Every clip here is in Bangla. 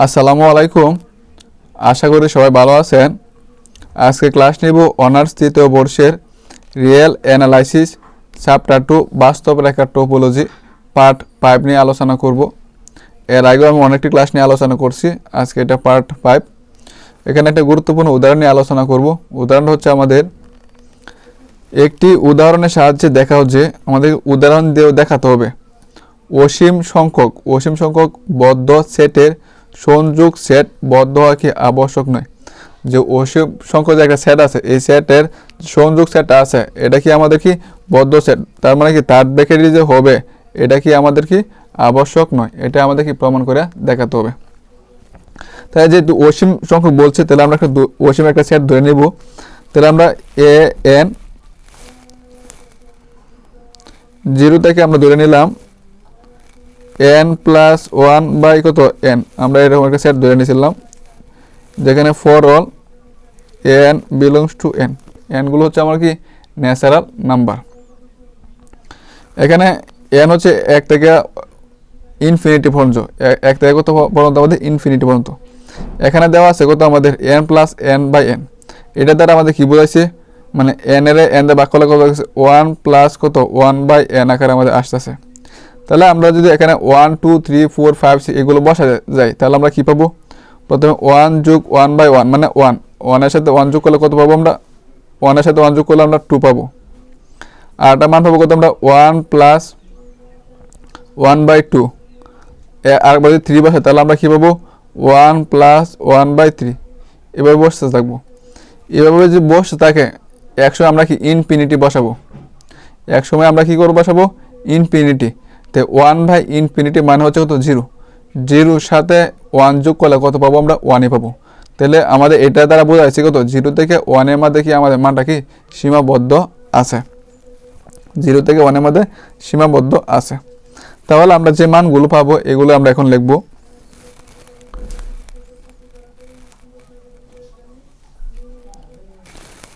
আসসালামু আলাইকুম। আশা করি সবাই ভালো আছেন। আজকে ক্লাস নিব অনার্স তৃতীয় বর্ষের রিয়েল অ্যানালাইসিস চ্যাপ্টার 2 বাস্তব রেখার টোপোলজি পার্ট 5 নিয়ে আলোচনা করব। এর আগেও আমি অনেকটি ক্লাস নিয়ে আলোচনা করছি, আজকে এটা পার্ট 5। এখানে একটা গুরুত্বপূর্ণ উদাহরণ নিয়ে আলোচনা করব। উদাহরণ হচ্ছে আমাদের একটি উদাহরণের সাহায্যে দেখা হচ্ছে, আমাদের উদাহরণ দিয়েও দেখাতে হবে অসীম সংখ্যক বদ্ধ সেটের সংযোগ সেট বদ্ধ হওয়া কি আবশ্যক নয়। যে অসীম সংখ্যক যে একটা সেট আছে, এই সেটের সংযোগ সেটটা আছে, এটা কি আমাদের কি বদ্ধ সেট, তার মানে কি তার ব্র্যাকেটই যে হবে, এটা কি আমাদের কি আবশ্যক নয়, এটা আমাদের কি প্রমাণ করে দেখাতে হবে। তাই যেহেতু অসীম সংখ্যক বলছে, তাহলে আমরা একটা অসীম একটা সেট ধরে নিব। তাহলে আমরা এ এন 0 থেকে আমরা ধরে নিলাম n প্লাস 1 বাই কত n, আমরা এরকম একটা সেট ধরে নিয়েছিলাম যেখানে for all n belongs to n, n গুলো হচ্ছে আমার কি ন্যাচারাল নাম্বার। এখানে n হচ্ছে 1 থেকে ইনফিনিটি পর্যন্ত, 1 থেকে কত পর্যন্ত আমাদের ইনফিনিটি পর্যন্ত। এখানে দেওয়া আছে কত আমাদের n plus n by n, এটা দ্বারা আমাদের কি বোঝাইছে, মানে n এর n দিয়ে ভাগ করলে কত 1 প্লাস কত 1 বাই n আকারে আমাদের আসতেছে। তাহলে আমরা যদি এখানে 1 2 3 4 5 6 এগুলো বসা যায়, তাহলে আমরা কি পাবো, প্রথমে 1 যোগ 1 বাই 1 মানে 1 এর সাথে 1 যোগ করলে কত পাবো আমরা, 1 এর সাথে 1 যোগ করলে আমরা 2 পাবো। আর একটা মান পাবো কত আমরা 1 প্লাস 1 বাই 2, আর যদি 3 বসে তাহলে আমরা কি পাবো 1 প্লাস 1 বাই 3। এভাবে বসতে থাকবো। এভাবে যদি বসতে থাকে, একসময় আমরা কি ইনফিনিটি বসাবো, একসময় আমরা কি করবো বসাবো ইনফিনিটি। তো 1 বাই ইনফিনিটি মানে হচ্ছে কত 0, 0 সাথে 1 যোগ করলে কত পাবো আমরা 1ই পাবো। তাহলে আমাদের এটা দ্বারা বোঝা যাচ্ছে কত 0 থেকে 1 এর মধ্যে কি আমাদের মানটা কি সীমাবদ্ধ আছে, 0 থেকে 1 এর মধ্যে সীমাবদ্ধ আছে। তাহলে আমরা যে মানগুলো পাবো এগুলো আমরা এখন লিখব।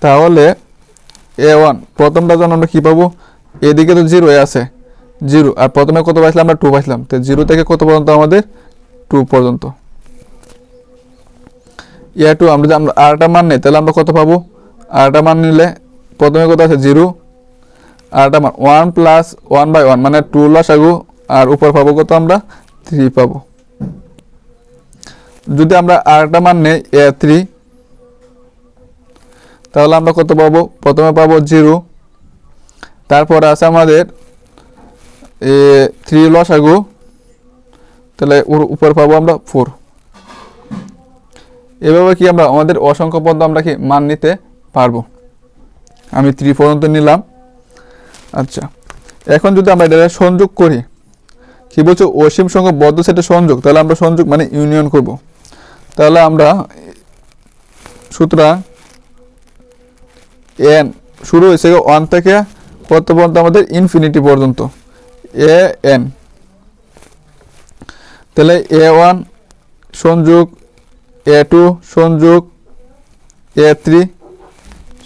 তাহলে a1 প্রথমটার জন্য আমরা কি পাবো, এদিকে তো 0 আছে 0, আর প্রথমে কত পাইছিলাম আমরা 2 পাইছিলাম, তো 0 থেকে কত পর্যন্ত আমাদের 2 পর্যন্ত। a2 আমরা যদি আমরা আরটা মান নেই, তাহলে আমরা কত পাবো, আরটা মান নিলে প্রথমে কত আছে 0, আরটা মান 1 প্লাস 1 বাই 1 মানে 2 লসাগু, আর উপর পাবো কত আমরা 3 পাবো। যদি আমরা আরটা মান নেই a3, তাহলে আমরা কত পাবো, প্রথমে পাবো 0, তারপরে আছে আমাদের 3 লসাগু, তাহলে উপর পাবো আমরা 4। এভাবে কি আমরা আমাদের অসংখ্য পর্যন্ত আমরা কি মান নিতে পারবো। আমি 3 পর্যন্ত নিলাম। আচ্ছা, এখন যদি আমরা এটা সংযোগ করি, কি বলছো অসীম সংখ্যক বদ্ধ সেটের সংযোগ, তাহলে আমরা সংযোগ মানে ইউনিয়ন করব। তাহলে আমরা সুতরাং n শুরু হয়েছে 1 থেকে কত পর্যন্ত আমাদের ইনফিনিটি পর্যন্ত an, তাহলে a1 সংযোগ a2 সংযোগ a3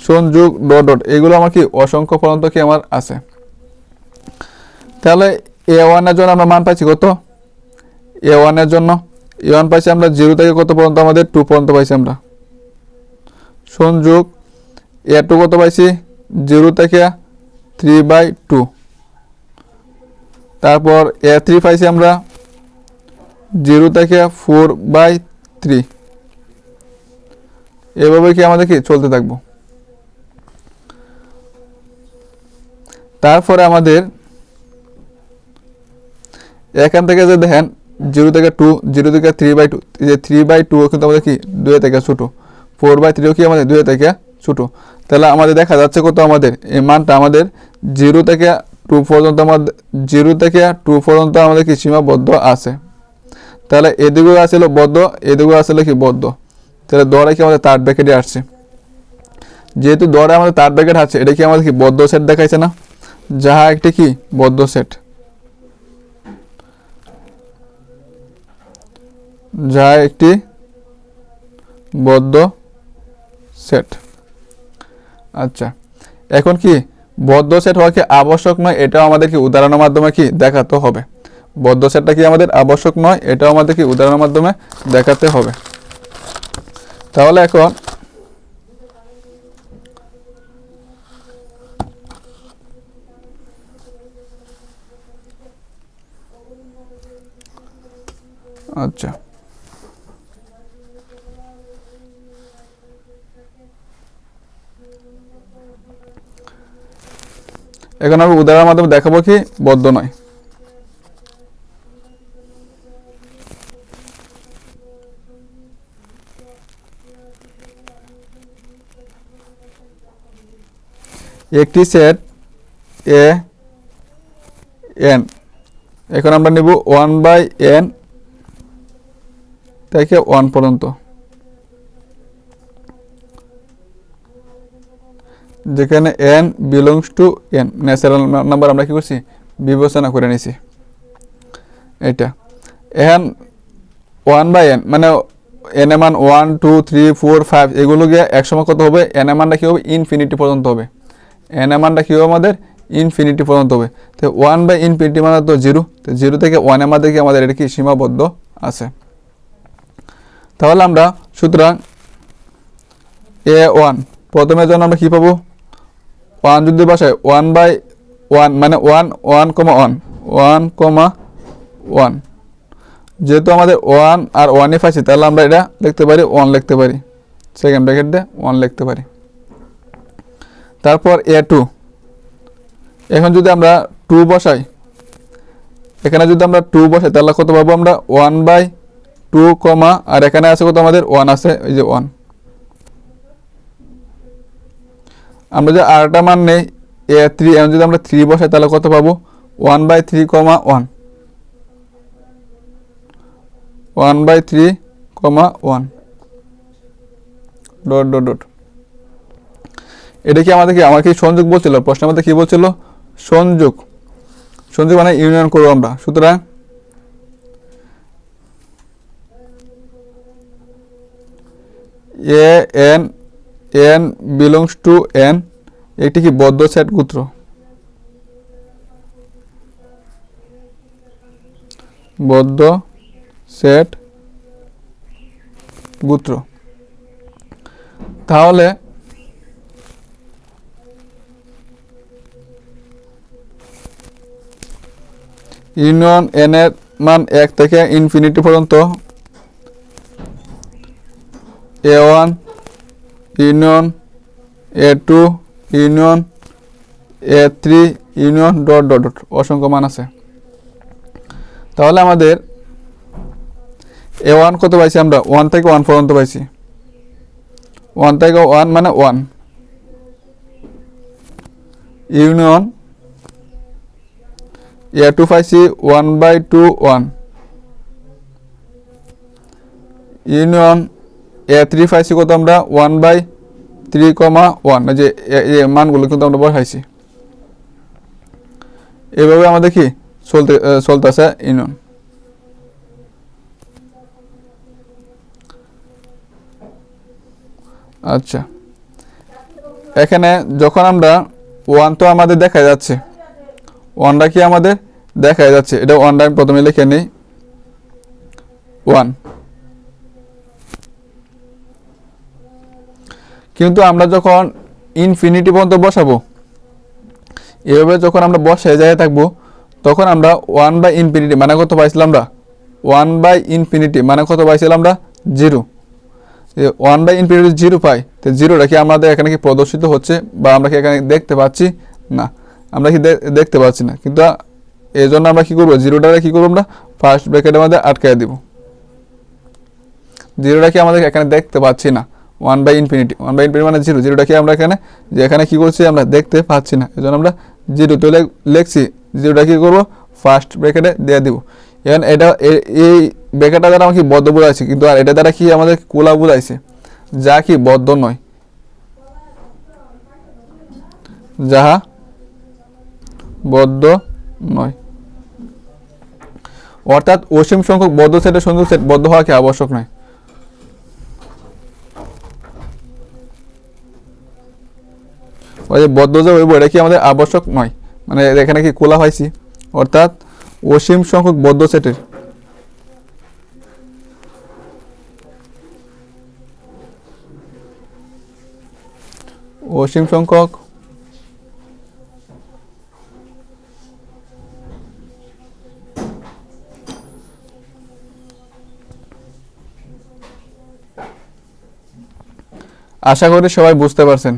সংযোগ ডট ডট, এগুলো আমার কি অসংখ্য পর্যন্ত কি আমার আছে। তাহলে a1 এর জন্য আমরা মান পাইছি কত, a1 এর জন্য a1 পাইছি আমরা 0 থেকে কত পর্যন্ত আমাদের 2 পর্যন্ত পাইছি আমরা। সংযোগ a2 কত পাইছি 0 থেকে 3/2, তারপর a3 পাইছি আমরা 0 থেকে 4/3। এভাবে কি আমাদের কি চলতে থাকবো। তারপরে আমাদের এখান থেকে যে দেখেন 0 থেকে 2, 0 থেকে 3/2, যে 3/2 কিন্তু আমাদের কি 2 থেকে ছোট, 4/3 কি আমাদের 2 থেকে ছোট। তাহলে আমাদের দেখা যাচ্ছে কত আমাদের এই মানটা আমাদের 0 থেকে 2 পর্যন্ত, আমাদের 0 থেকে 2 পর্যন্ত আমাদের কি সীমাবদ্ধ আছে। তাহলে এদিকেও আসছিল বদ্ধ, এদিকেও আসলে কি বদ্ধ, তাহলে দরে কি আমাদের থার্ড ব্র্যাকেটে আসছে। যেহেতু দরে আমাদের থার্ড ব্র্যাকেট আছে, এটা কি আমাদের কি বদ্ধ সেট দেখাইছে না, যাহা একটি কি বদ্ধ সেট, যা একটি বদ্ধ সেট। আচ্ছা, এখন কি বদ্ধ সেট হওয়া কি আবশ্যক নয়, এটাও আমাদের কি উদাহরণের মাধ্যমে কি দেখাতে হবে। বদ্ধ সেটটা কি আমাদের আবশ্যক নয়, এটাও আমাদের কি উদাহরণের মাধ্যমে দেখাতে হবে। তাহলে এখন আচ্ছা, এখন আমি উদাহরণের মাধ্যমে দেখাবো কি বদ্ধ নয়। একটি সেট এ এন, এখন আমরা নেব 1/n থেকে 1 পর্যন্ত, যেখানে n belongs to n, natural number আমরা কি করছি বিবেচনা করে নিছি। এটা এখন 1/n মানে n এর মান 1 2 3 4 5 এগুলো গিয়ে একসময় কত হবে, n এর মানটা কি হবে ইনফিনিটি পর্যন্ত হবে, n এর মানটা কি হবে আমাদের ইনফিনিটি পর্যন্ত হবে। তো 1/ইনফিনিটি মানে তো 0, তো 0 থেকে 1 এর মধ্যে কি আমাদের এটা কি সীমাবদ্ধ আছে। তাহলে আমরা সুতরাং a1 প্রথমের জন্য আমরা কি পাবো, 1 যদি বসাই 1/1 মানে 1 1, 1, 1, যেহেতু আমাদের 1 আর 1ই পাইছি তাহলে আমরা এটা লিখতে পারি 1 লিখতে পারি, সেকেন্ড ব্র্যাকেট দিয়ে 1 লিখতে পারি। তারপর a2, এখন যদি আমরা 2 বসাই, এখানে যদি আমরা 2 বসাই তাহলে কত পাবো আমরা 1/2, আর এখানে আছে কত আমাদের 1 আছে, এই যে 1। আমরা যে আরেকটা মান নেই a3, এখন যদি আমরা 3 বসাই তাহলে কত পাবো 1/3, 1, 1/3, 1 ডট ডট ডট। এটা কি আমাদের কি আমাকে সংযোগ বলছিল, প্রশ্নের মধ্যে কি বলছিল সংযোগ, সংযোগ মানে ইউনিয়ন করবো আমরা। সুতরাং n বিলংস টু n, একটি কি বদ্ধ সেট গোত্র, বদ্ধ সেট গোত্র। তাহলে ইউনিয়ন n এর মান 1 থেকে ইনফিনিটি পর্যন্ত, a1 union a2 union a3 union dot dot dot, অসংখ্য মান আছে। তাহলে আমাদের a1 কত পাইছি আমরা 1 থেকে 1 পর্যন্ত পাইছি, 1 থেকে 1 মানে 1 ইউনিয়ন a2 পাইছি 1/2, 1 ইউনিয়ন a3 পাইছি কত আমরা 1/3, 1, যে মানগুলো কিন্তু আমরা বসাইছি। এভাবে আমাদের কি চলতেছে ইউনিয়ন। আচ্ছা, এখানে যখন আমরা 1 তো আমাদের দেখা যাচ্ছে, 1টা কি আমাদের দেখা যাচ্ছে, এটা 1টা আমি প্রথমে লিখে নিই 1। কিন্তু আমরা যখন ইনফিনিটি পর্যন্ত বসাবো, এভাবে যখন আমরা বসায় যায় থাকবো, তখন আমরা 1/ইনফিনিটি মানে কত পাইছিলাম আমরা 1/ইনফিনিটি মানে কত পাইছিলাম আমরা 0। 1/ইনফিনিটি 0 পাই, তো 0টা কি আমাদের এখানে কি প্রদর্শিত হচ্ছে বা আমরা কি এখানে দেখতে পাচ্ছি না, আমরা কি দেখতে পাচ্ছি না। কিন্তু এই জন্য আমরা কি করবো, 0টাকে কি করবো আমরা ফার্স্ট ব্র্যাকেটের মধ্যে আটকায় দিব, 0টা কি আমাদের এখানে দেখতে পাচ্ছি না, 1/ইনফিনিটি মানে 0, 0টা কি আমরা এখানে যে এখানে কি করছি আমরা দেখতে পাচ্ছি না, এই জন্য আমরা 0 তো লিখছি, 0টা কি করবো ফার্স্ট ব্র্যাকেটে দিয়ে দিব। এখন এটা এই ব্র্যাকেটটা দ্বারা আমাকে বদ্ধ বোঝাইছে, কিন্তু আর এটা দ্বারা কি আমাদের খোলা বোঝাইছে, যা কি বদ্ধ নয়, যাহা বদ্ধ নয়। অর্থাৎ অসীম সংখ্যক বদ্ধ সেটের সংযোগ সেট বদ্ধ হওয়া কি আবশ্যক নয়। ওই যে বদ্ধ যে হইব এটা কি আমাদের আবশ্যক নয়, মানে এখানে কি খোলা হয়েছি, অর্থাৎ অসীম সংখ্যক বদ্ধ সেটের অসীম সংখ্যক আশা করি সবাই বুঝতে পারছেন।